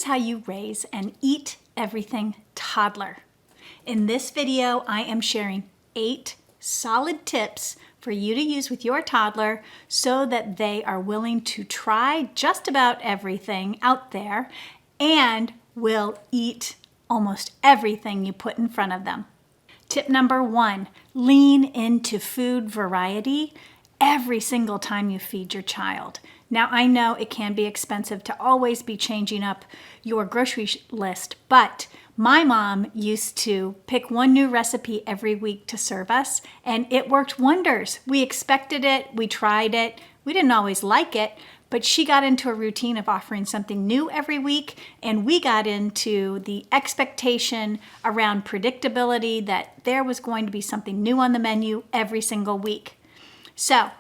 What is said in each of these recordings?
is how you raise an eat everything toddler. In this video, I am sharing 8 solid tips for you to use with your toddler so that they are willing to try just about everything out there and will eat almost everything you put in front of them. Tip number 1, lean into food variety every single time you feed your child. Now, I know it can be expensive to always be changing up your grocery list, but my mom used to pick one new recipe every week to serve us, and it worked wonders. We expected it, we tried it, we didn't always like it, but she got into a routine of offering something new every week, and we got into the expectation around predictability that there was going to be something new on the menu every single week. So,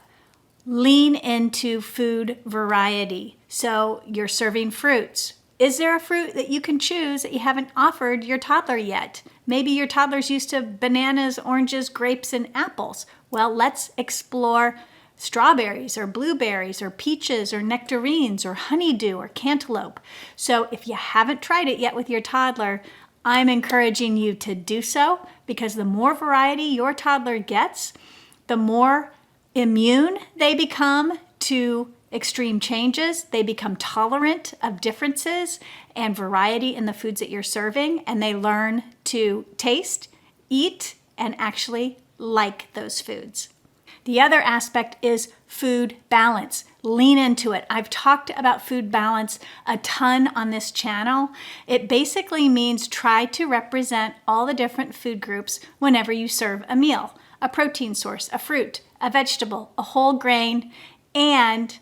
lean into food variety. So, you're serving fruits. Is there a fruit that you can choose that you haven't offered your toddler yet? Maybe your toddler's used to bananas, oranges, grapes, and apples. Well, let's explore strawberries or blueberries or peaches or nectarines or honeydew or cantaloupe. So if you haven't tried it yet with your toddler, I'm encouraging you to do so, because the more variety your toddler gets, the more immune they become to extreme changes. They become tolerant of differences and variety in the foods that you're serving, and they learn to taste, eat, and actually like those foods. The other aspect is food balance. Lean into it. I've talked about food balance a ton on this channel. It basically means try to represent all the different food groups whenever you serve a meal. A protein source, a fruit, a vegetable, a whole grain, and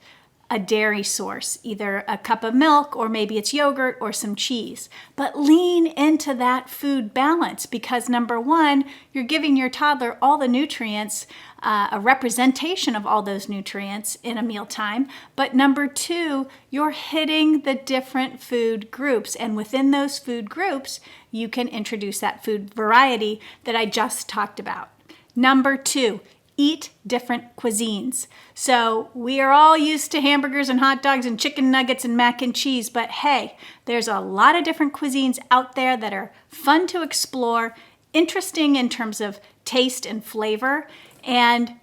a dairy source, either a cup of milk or maybe it's yogurt or some cheese. But lean into that food balance, because number 1, you're giving your toddler all the nutrients, a representation of all those nutrients in a mealtime. But number 2, you're hitting the different food groups. And within those food groups, you can introduce that food variety that I just talked about. Number 2, eat different cuisines. So we are all used to hamburgers and hot dogs and chicken nuggets and mac and cheese, but hey, there's a lot of different cuisines out there that are fun to explore, interesting in terms of taste and flavor, and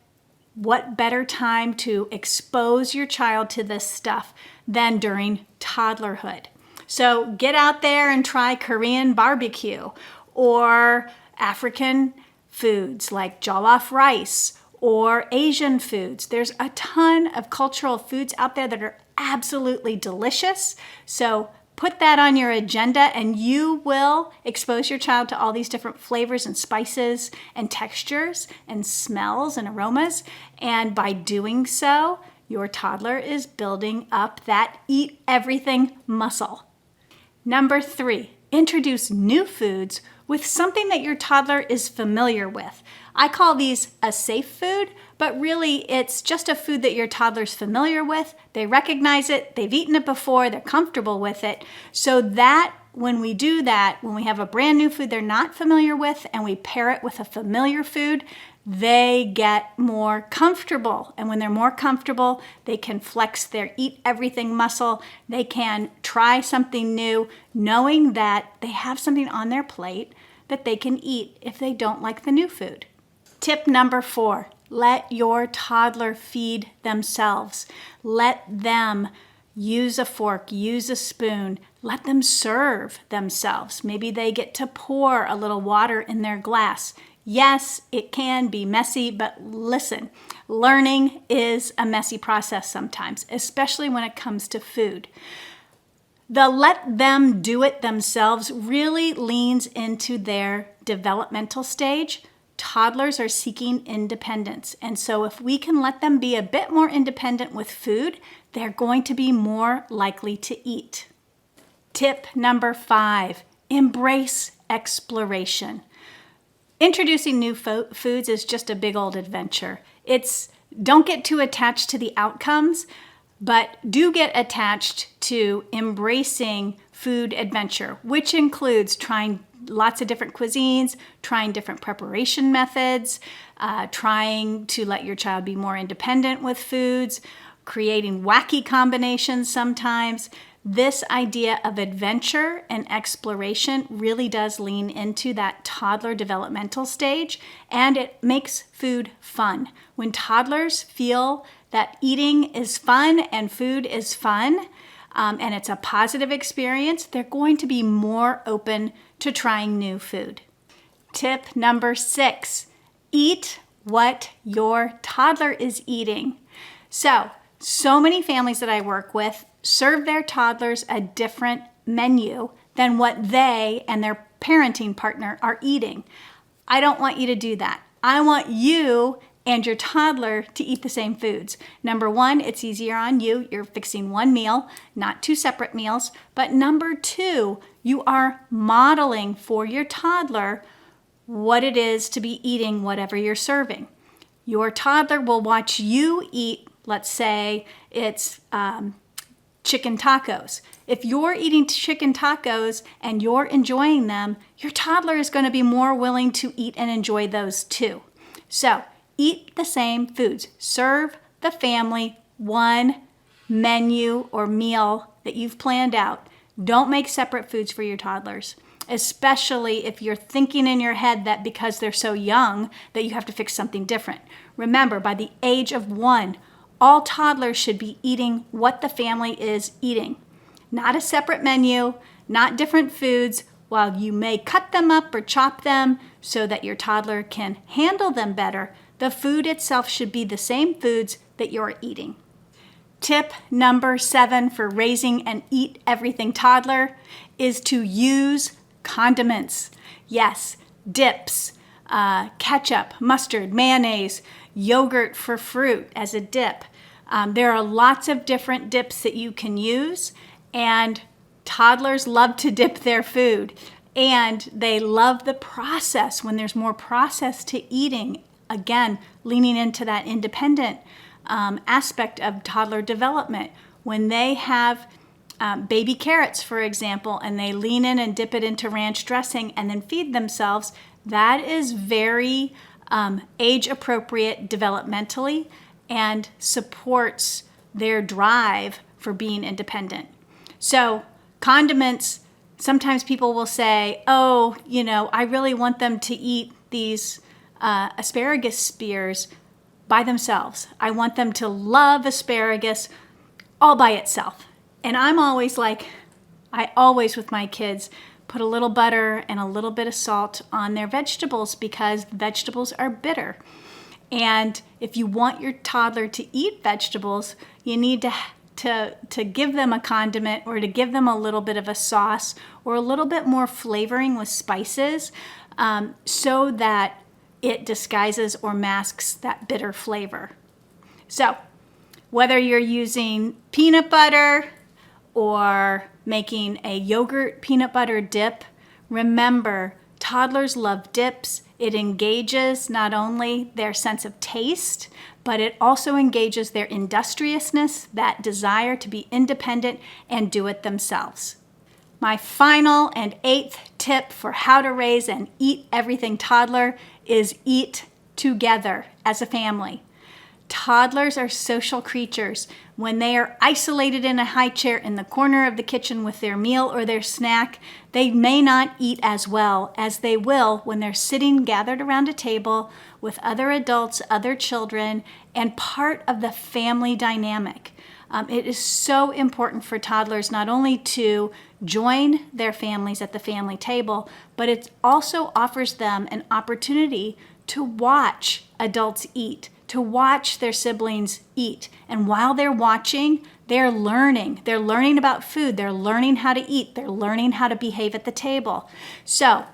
what better time to expose your child to this stuff than during toddlerhood. So get out there and try Korean barbecue or African foods like jollof rice, or Asian foods. There's a ton of cultural foods out there that are absolutely delicious. So put that on your agenda and you will expose your child to all these different flavors and spices and textures and smells and aromas. And by doing so, your toddler is building up that eat everything muscle. Number 3, introduce new foods with something that your toddler is familiar with. I call these a safe food, but really it's just a food that your toddler's familiar with. They recognize it, they've eaten it before, they're comfortable with it. So that when we do that, when we have a brand new food they're not familiar with and we pair it with a familiar food, they get more comfortable. And when they're more comfortable, they can flex their eat everything muscle. They can try something new, knowing that they have something on their plate that they can eat if they don't like the new food. Tip number 4, let your toddler feed themselves. Let them use a fork, use a spoon. Let them serve themselves. Maybe they get to pour a little water in their glass. Yes, it can be messy, but listen, learning is a messy process sometimes, especially when it comes to food. The let them do it themselves really leans into their developmental stage. Toddlers are seeking independence. And so if we can let them be a bit more independent with food, they're going to be more likely to eat. Tip number 5, embrace exploration. Introducing new foods is just a big old adventure. Don't get too attached to the outcomes, but do get attached to embracing food adventure, which includes trying lots of different cuisines, trying different preparation methods, trying to let your child be more independent with foods, creating wacky combinations sometimes. This idea of adventure and exploration really does lean into that toddler developmental stage, and it makes food fun. When toddlers feel that eating is fun and food is fun, and it's a positive experience, they're going to be more open to trying new food. Tip number 6, eat what your toddler is eating. So many families that I work with serve their toddlers a different menu than what they and their parenting partner are eating. I don't want you to do that. I want you and your toddler to eat the same foods. Number 1, it's easier on you. You're fixing one meal, not 2 separate meals. But number 2, you are modeling for your toddler what it is to be eating whatever you're serving. Your toddler will watch you eat, let's say it's chicken tacos. If you're eating chicken tacos and you're enjoying them, your toddler is going to be more willing to eat and enjoy those too. So eat the same foods. Serve the family one menu or meal that you've planned out. Don't make separate foods for your toddlers, especially if you're thinking in your head that because they're so young that you have to fix something different. Remember, by the age of 1, all toddlers should be eating what the family is eating. Not a separate menu, not different foods. While you may cut them up or chop them so that your toddler can handle them better, the food itself should be the same foods that you're eating. Tip number 7 for raising an eat everything toddler is to use condiments. Yes, dips, ketchup, mustard, mayonnaise, yogurt for fruit as a dip. There are lots of different dips that you can use, and toddlers love to dip their food, and they love the process when there's more process to eating. Again, leaning into that independent aspect of toddler development. When they have baby carrots, for example, and they lean in and dip it into ranch dressing and then feed themselves, that is very age-appropriate developmentally and supports their drive for being independent. So condiments, sometimes people will say, oh, I really want them to eat these asparagus spears by themselves. I want them to love asparagus all by itself. And I'm always like, I always with my kids put a little butter and a little bit of salt on their vegetables because vegetables are bitter. And if you want your toddler to eat vegetables, you need to give them a condiment or to give them a little bit of a sauce or a little bit more flavoring with spices so that it disguises or masks that bitter flavor. So whether you're using peanut butter or making a yogurt peanut butter dip, remember, toddlers love dips. It engages not only their sense of taste, but it also engages their industriousness, that desire to be independent and do it themselves. My final and 8th tip for how to raise an eat everything toddler is eat together as a family. Toddlers are social creatures. When they are isolated in a high chair in the corner of the kitchen with their meal or their snack, they may not eat as well as they will when they're sitting gathered around a table with other adults, other children, and part of the family dynamic. It is so important for toddlers not only to join their families at the family table, but it also offers them an opportunity to watch adults eat, to watch their siblings eat. And while they're watching, they're learning. They're learning about food. They're learning how to eat. They're learning how to behave at the table. So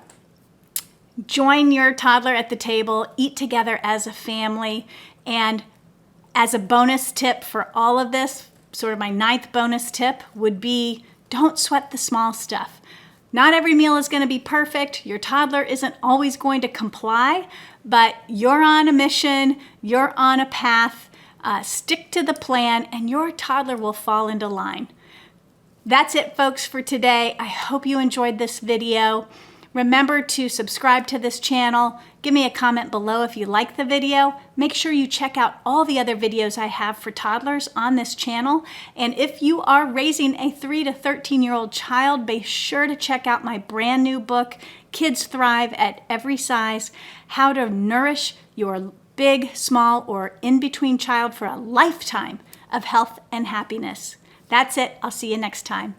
join your toddler at the table, eat together as a family. And as a bonus tip for all of this, sort of my 9th bonus tip would be don't sweat the small stuff. Not every meal is going to be perfect. Your toddler isn't always going to comply, but you're on a mission, you're on a path. Stick to the plan and your toddler will fall into line. That's it, folks, for today. I hope you enjoyed this video. Remember to subscribe to this channel. Give me a comment below if you like the video. Make sure you check out all the other videos I have for toddlers on this channel. And if you are raising a 3 to 13-year-old child, be sure to check out my brand new book, Kids Thrive at Every Size: How to Nourish Your Big, Small, or In-Between Child for a Lifetime of Health and Happiness. That's it. I'll see you next time.